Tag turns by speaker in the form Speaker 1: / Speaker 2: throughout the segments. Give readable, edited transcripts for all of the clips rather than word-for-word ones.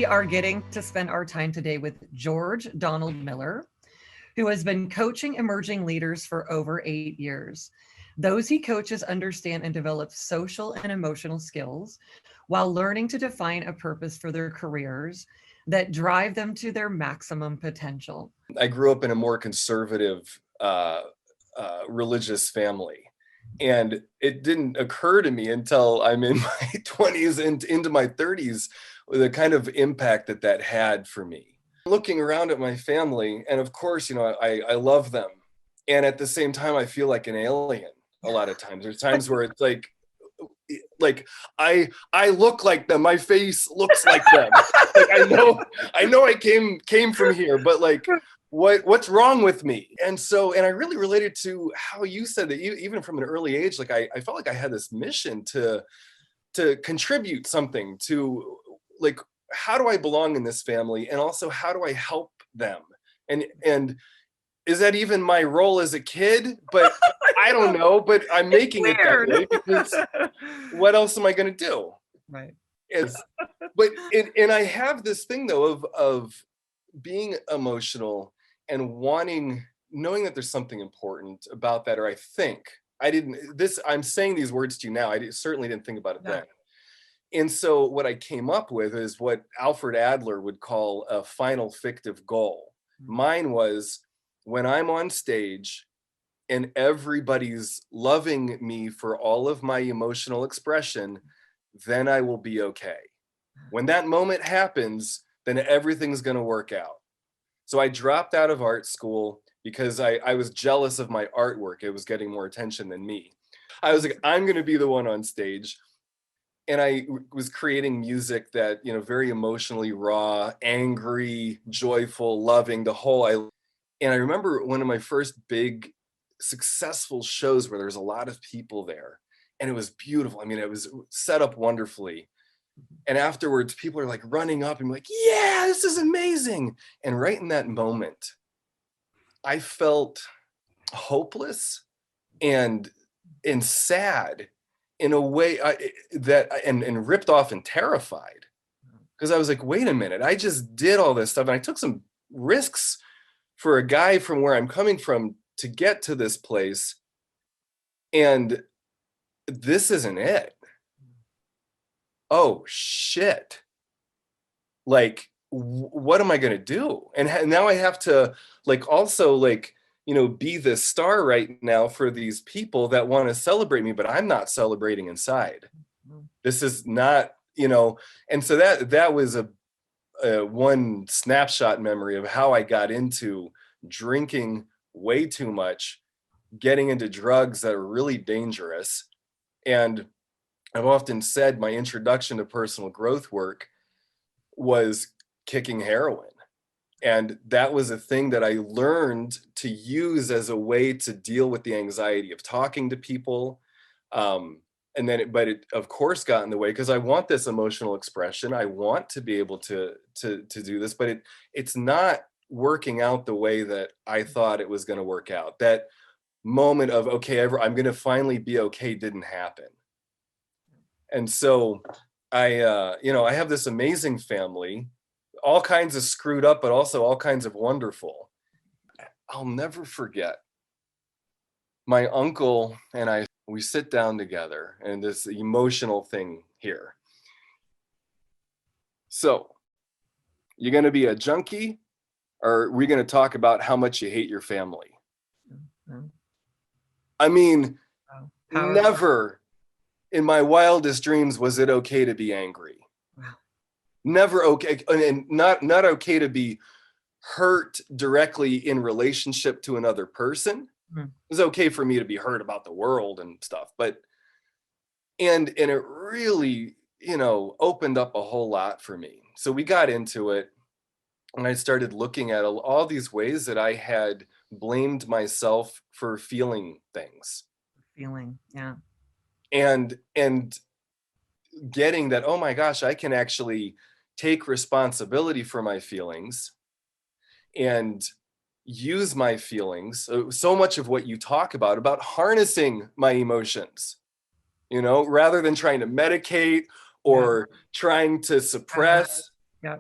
Speaker 1: We are getting to spend our time today with George Donald Miller, who has been coaching emerging leaders for over 8 years. Those he coaches understand and develop social and emotional skills while learning to define a purpose for their careers that drive them to their maximum potential.
Speaker 2: I grew up in a more conservative religious family. And it didn't occur to me until I'm in my 20s and into my 30s, the kind of impact that that had for me. Looking around at my family, and of course, I love them. And at the same time, I feel like an alien a lot of times. There's times where it's like I look like them. My face looks like them. Like I know I came from here, but like what's wrong with me? And I really related to how you said that even from an early age, like I felt like I had this mission to contribute something to, like, how do I belong in this family? And also, how do I help them? And is that even my role as a kid? But I don't know, but I'm making it that way because what else am I going to do?
Speaker 1: Right.
Speaker 2: And I have this thing though of being emotional and knowing that there's something important about that, or I'm saying these words to you now. I certainly didn't think about it then. And so what I came up with is what Alfred Adler would call a final fictive goal. Mine was, when I'm on stage and everybody's loving me for all of my emotional expression, then I will be okay. When that moment happens, then everything's going to work out. So I dropped out of art school because I was jealous of my artwork. It was getting more attention than me. I was like, I'm going to be the one on stage. And I was creating music that, very emotionally raw, angry, joyful, loving, and I remember one of my first big successful shows where there was a lot of people there, and it was beautiful. I mean, it was set up wonderfully. And afterwards, people are like running up and like, yeah, this is amazing. And right in that moment, I felt hopeless and sad in a way and ripped off and terrified, because I was like, wait a minute, I just did all this stuff and I took some risks for a guy from where I'm coming from to get to this place, and this isn't it. Oh shit. Like, what am I going to do? And now I have to also be the star right now for these people that want to celebrate me, but I'm not celebrating inside. This is not, and so that was a one snapshot memory of how I got into drinking way too much, getting into drugs that are really dangerous. And I've often said my introduction to personal growth work was kicking heroin. And that was a thing that I learned to use as a way to deal with the anxiety of talking to people. But it of course got in the way, because I want this emotional expression. I want to be able to do this, but it's not working out the way that I thought it was going to work out. That moment of, okay, I'm going to finally be okay, didn't happen. And so I have this amazing family, all kinds of screwed up, but also all kinds of wonderful. I'll never forget my uncle and we sit down together, and this emotional thing here. So, you're going to be a junkie, or are we going to talk about how much you hate your family? Mm-hmm. I mean, never in my wildest dreams was it okay to be angry. Wow. Never okay, and not okay to be hurt directly in relationship to another person. Mm-hmm. It was okay for me to be hurt about the world and stuff, but and it really, opened up a whole lot for me. So we got into it, and I started looking at all these ways that I had blamed myself for feeling things.
Speaker 1: Yeah.
Speaker 2: And getting that, oh my gosh, I can actually take responsibility for my feelings and use my feelings. So much of what you talk about harnessing my emotions, rather than trying to medicate or trying to suppress.
Speaker 1: Yeah.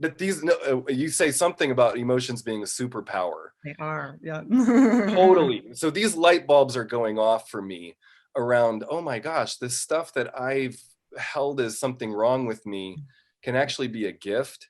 Speaker 2: that these, no, you say something about emotions being a superpower.
Speaker 1: They are, yeah.
Speaker 2: Totally. So these light bulbs are going off for me around, oh my gosh, this stuff that I've held as something wrong with me can actually be a gift.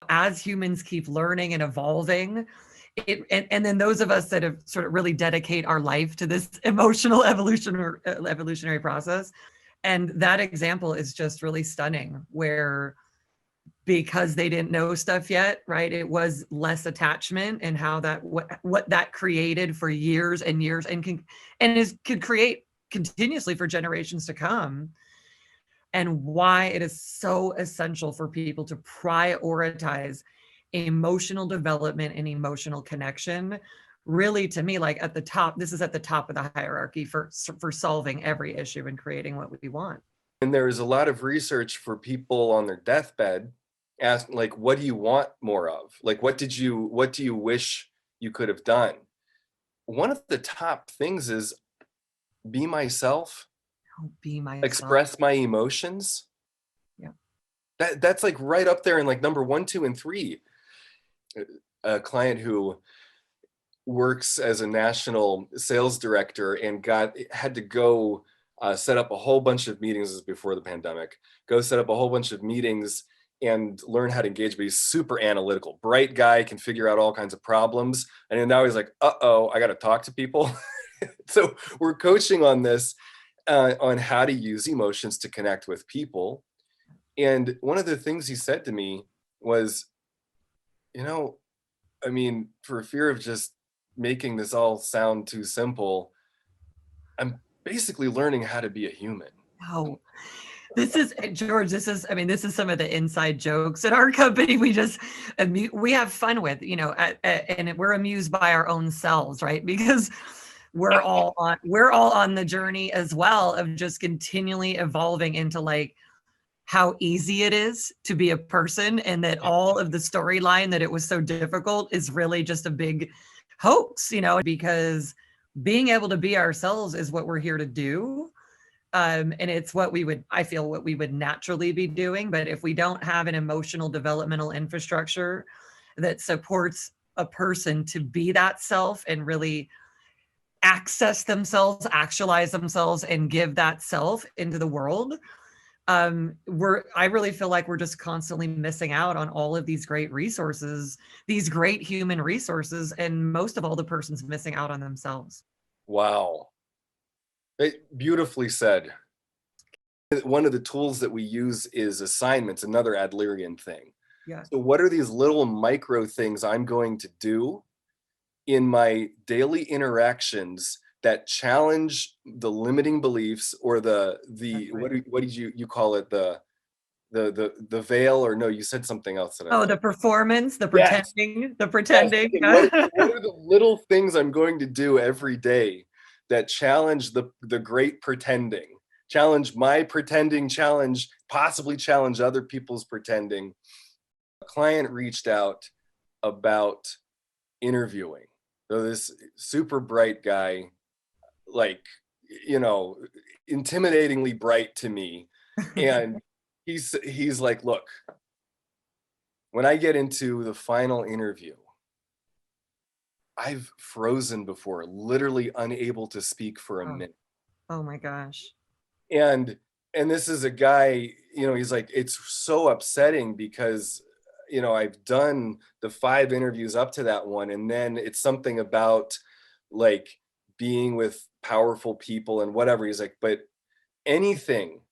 Speaker 1: As humans keep learning and evolving, and then those of us that have sort of really dedicate our life to this emotional evolutionary process. And that example is just really stunning, where because they didn't know stuff yet, right? It was less attachment, and how that what that created for years and years, and could create continuously for generations to come. And why it is so essential for people to prioritize emotional development and emotional connection. Really, to me, like at the top, this is at the top of the hierarchy for solving every issue and creating what we want.
Speaker 2: And there is a lot of research for people on their deathbed, ask like, what do you want more of? Like, what do you wish you could have done? One of the top things is be myself,
Speaker 1: I'll be myself.
Speaker 2: express my emotions.
Speaker 1: Yeah.
Speaker 2: That's like right up there in like number 1, 2, and 3. A client who works as a national sales director and had to go set up a whole bunch of meetings. This is before the pandemic. Go set up a whole bunch of meetings and learn how to engage. But he's super analytical, bright guy, can figure out all kinds of problems. And then now he's like, uh-oh, I got to talk to people. So we're coaching on this, on how to use emotions to connect with people. And one of the things he said to me was, I mean, for fear of just making this all sound too simple, I'm basically learning how to be a human.
Speaker 1: Oh, this is George. I mean, this is some of the inside jokes at our company. We have fun with, and we're amused by our own selves, right? Because we're all on the journey as well of just continually evolving into like how easy it is to be a person, and that all of the storyline that it was so difficult is really just a big hoax, because being able to be ourselves is what we're here to do. And it's I feel what we would naturally be doing. But if we don't have an emotional developmental infrastructure that supports a person to be that self and really access themselves, actualize themselves, and give that self into the world, I really feel like we're just constantly missing out on all of these great resources, these great human resources, and most of all, the person's missing out on themselves.
Speaker 2: Wow. Beautifully said. One of the tools that we use is assignments, another Adlerian thing.
Speaker 1: Yeah.
Speaker 2: So what are these little micro things I'm going to do in my daily interactions that challenge the limiting beliefs, or the
Speaker 1: Right.
Speaker 2: what did you call it, the veil, or no, you said something else that I
Speaker 1: Oh,
Speaker 2: love.
Speaker 1: the performance,
Speaker 2: Yes.
Speaker 1: the
Speaker 2: Yes.
Speaker 1: pretending.
Speaker 2: Okay. What are the little things I'm going to do every day that challenge the great pretending, challenge my pretending, possibly challenge other people's pretending? A client reached out about interviewing. So this super bright guy, like, you know, intimidatingly bright to me. And he's like, look, when I get into the final interview, I've frozen before, literally unable to speak for a
Speaker 1: Oh,
Speaker 2: minute.
Speaker 1: oh my gosh.
Speaker 2: And this is a guy, he's like, it's so upsetting because I've done the 5 interviews up to that one, and then it's something about like being with powerful people and whatever. He's like, but anything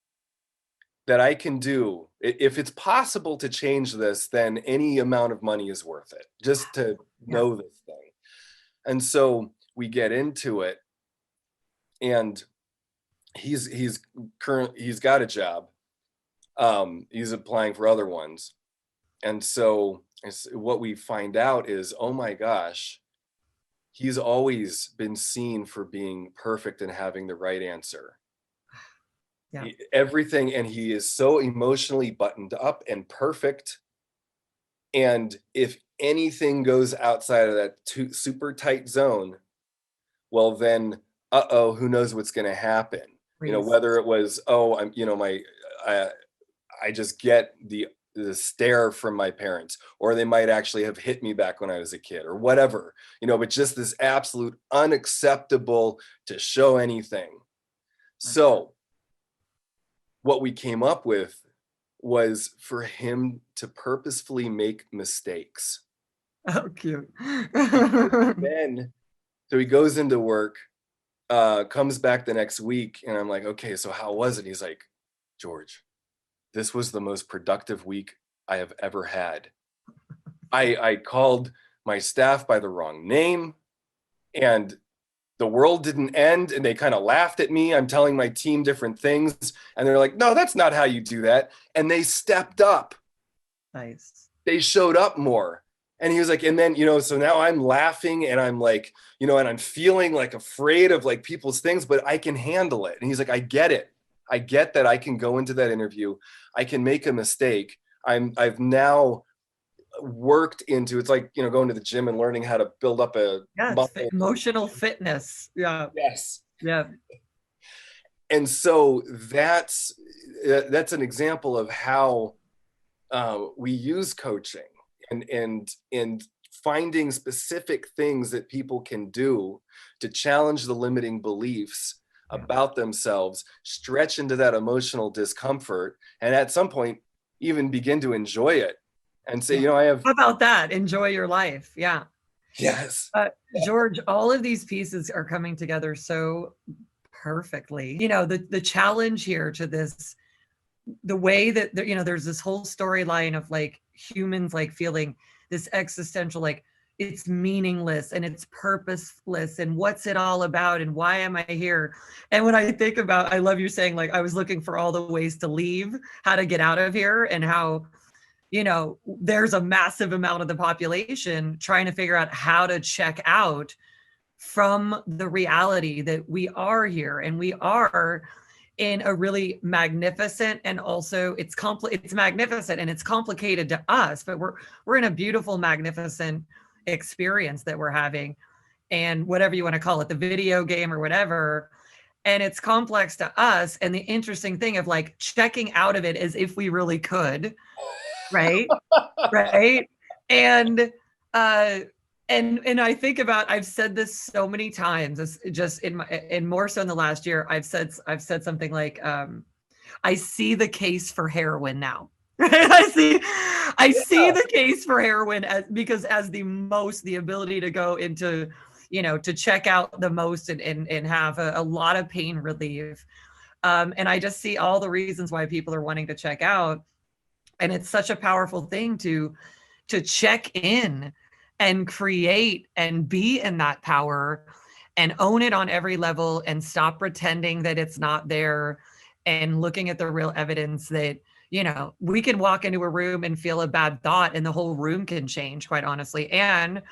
Speaker 2: that I can do, if it's possible to change this, then any amount of money is worth it, just to
Speaker 1: Yeah.
Speaker 2: know this thing. And so we get into it, and he's got a job. He's applying for other ones. And so what we find out is, oh my gosh, he's always been seen for being perfect and having the right answer.
Speaker 1: Yeah.
Speaker 2: Everything, and he is so emotionally buttoned up and perfect. And if anything goes outside of that super tight zone, well then, who knows what's going to happen?
Speaker 1: Freeze.
Speaker 2: Whether it was, oh, I'm, I just get the stare from my parents, or they might actually have hit me back when I was a kid or whatever, but just this absolute unacceptable to show anything. So what we came up with was for him to purposefully make mistakes.
Speaker 1: Oh, cute.
Speaker 2: Then, so he goes into work, comes back the next week, and I'm like, okay, so how was it? He's like, George, this was the most productive week I have ever had. I called my staff by the wrong name, and the world didn't end, and they kind of laughed at me. I'm telling my team different things, and they're like, no, that's not how you do that. And they stepped up.
Speaker 1: Nice.
Speaker 2: They showed up more. And he was like, and then, so now I'm laughing, and I'm like, and I'm feeling like afraid of like people's things, but I can handle it. And he's like, I get it. I get that I can go into that interview. I can make a mistake. I've now worked into, it's like, going to the gym and learning how to build up a muscle.
Speaker 1: Emotional fitness. Yeah.
Speaker 2: Yes.
Speaker 1: Yeah.
Speaker 2: And so that's an example of how we use coaching and finding specific things that people can do to challenge the limiting beliefs about themselves, stretch into that emotional discomfort, and at some point even begin to enjoy it and say, I have.
Speaker 1: How about that? Enjoy your life. Yeah.
Speaker 2: Yes.
Speaker 1: George, all of these pieces are coming together so perfectly. The challenge here to this, the way that, there's this whole storyline of like humans like feeling this existential, like it's meaningless and it's purposeless and what's it all about and why am I here? And when I think about, I love you saying like, I was looking for all the ways to leave, how to get out of here, and how, there's a massive amount of the population trying to figure out how to check out from the reality that we are here and we are in a really magnificent, and also it's magnificent and it's complicated to us, but we're in a beautiful, magnificent experience that we're having, and whatever you want to call it, the video game or whatever, and it's complex to us. And the interesting thing of like checking out of it as if we really could, right? Right. And I think about, I've said this so many times, it's just and more so in the last year, I've said something like, I see the case for heroin now. I see the case for heroin because the ability to go into, to check out the most and have a lot of pain relief. And I just see all the reasons why people are wanting to check out. And it's such a powerful thing to check in and create and be in that power and own it on every level and stop pretending that it's not there and looking at the real evidence that, we can walk into a room and feel a bad thought and the whole room can change, quite honestly. And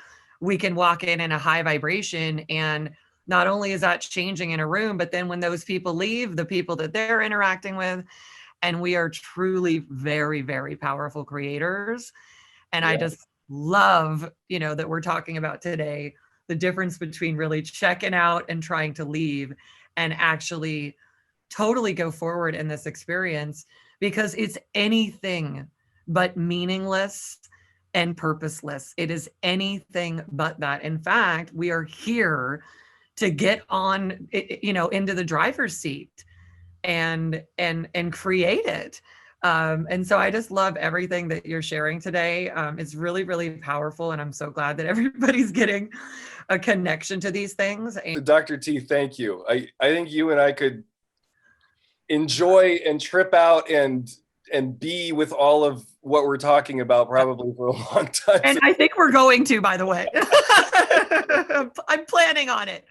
Speaker 1: we can walk in a high vibration, and not only is that changing in a room, but then when those people leave, the people that they're interacting with, and we are truly very, very powerful creators. And I just love, that we're talking about today, the difference between really checking out and trying to leave and actually totally go forward in this experience, because it's anything but meaningless and purposeless. It is anything but that. In fact, we are here to get on, into the driver's seat and create it. And so I just love everything that you're sharing today. It's really, really powerful. And I'm so glad that everybody's getting a connection to these things. And
Speaker 2: Dr. T, thank you. I think you and I could enjoy and trip out and be with all of what we're talking about probably for a long time.
Speaker 1: And I think we're going to, by the way. I'm planning on it.